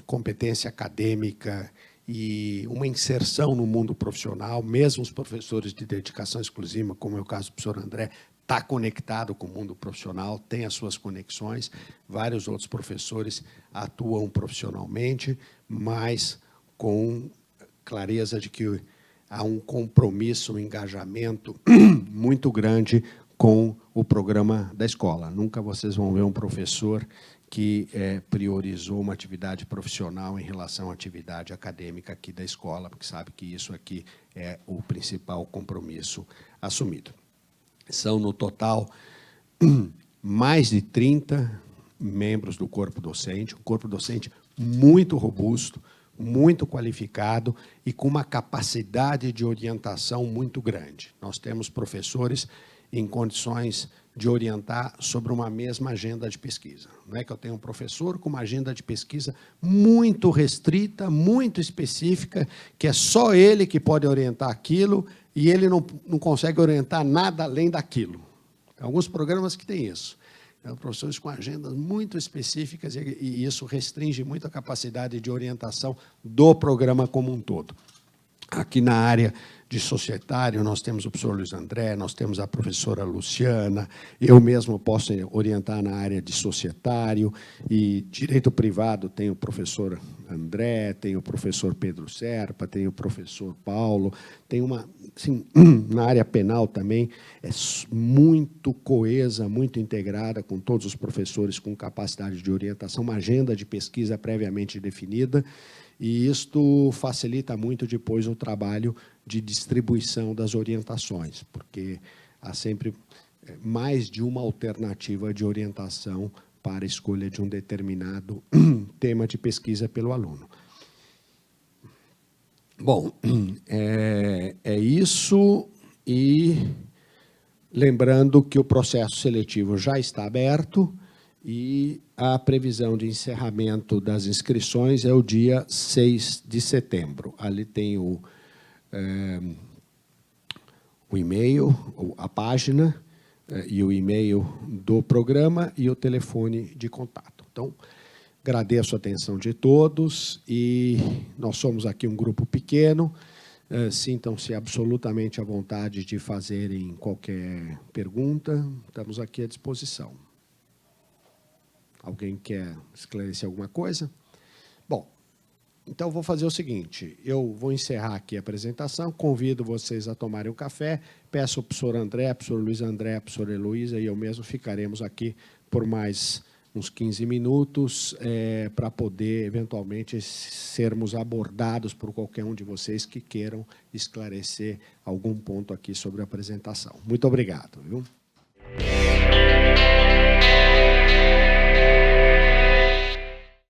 competência acadêmica e uma inserção no mundo profissional. Mesmo os professores de dedicação exclusiva, como é o caso do professor André, está conectado com o mundo profissional, tem as suas conexões. Vários outros professores atuam profissionalmente, mas com clareza de que há um compromisso, um engajamento muito grande com o programa da escola. Nunca vocês vão ver um professor que priorizou uma atividade profissional em relação à atividade acadêmica aqui da escola, porque sabe que isso aqui é o principal compromisso assumido. São, no total, mais de 30 membros do corpo docente, um corpo docente muito robusto, muito qualificado e com uma capacidade de orientação muito grande. Nós temos professores em condições de orientar sobre uma mesma agenda de pesquisa. Não é que eu tenho um professor com uma agenda de pesquisa muito restrita, muito específica, que é só ele que pode orientar aquilo e ele não consegue orientar nada além daquilo. Tem alguns programas que têm isso. Professores com agendas muito específicas e isso restringe muito a capacidade de orientação do programa como um todo. Aqui na área de societário, nós temos o professor Luiz André, nós temos a professora Luciana, eu mesmo posso orientar na área de societário, e direito privado tem o professor André, tem o professor Pedro Serpa, tem o professor Paulo, tem uma, assim, na área penal também, é muito coesa, muito integrada com todos os professores com capacidade de orientação, uma agenda de pesquisa previamente definida, e isto facilita muito depois o trabalho de distribuição das orientações, porque há sempre mais de uma alternativa de orientação para a escolha de um determinado tema de pesquisa pelo aluno. Bom, é isso, e lembrando que o processo seletivo já está aberto, e a previsão de encerramento das inscrições é o dia 6 de setembro. Ali tem o e-mail, a página e o e-mail do programa e o telefone de contato. Então, agradeço a atenção de todos e nós somos aqui um grupo pequeno. Sintam-se absolutamente à vontade de fazerem qualquer pergunta. Estamos aqui à disposição. Alguém quer esclarecer alguma coisa? Bom, Então, vou fazer o seguinte, eu vou encerrar aqui a apresentação, convido vocês a tomarem um café, peço para o professor André, para o professor Luiz André, para a professora Heloísa e eu mesmo ficaremos aqui por mais uns 15 minutos para poder, eventualmente, sermos abordados por qualquer um de vocês que queiram esclarecer algum ponto aqui sobre a apresentação. Muito obrigado. Viu?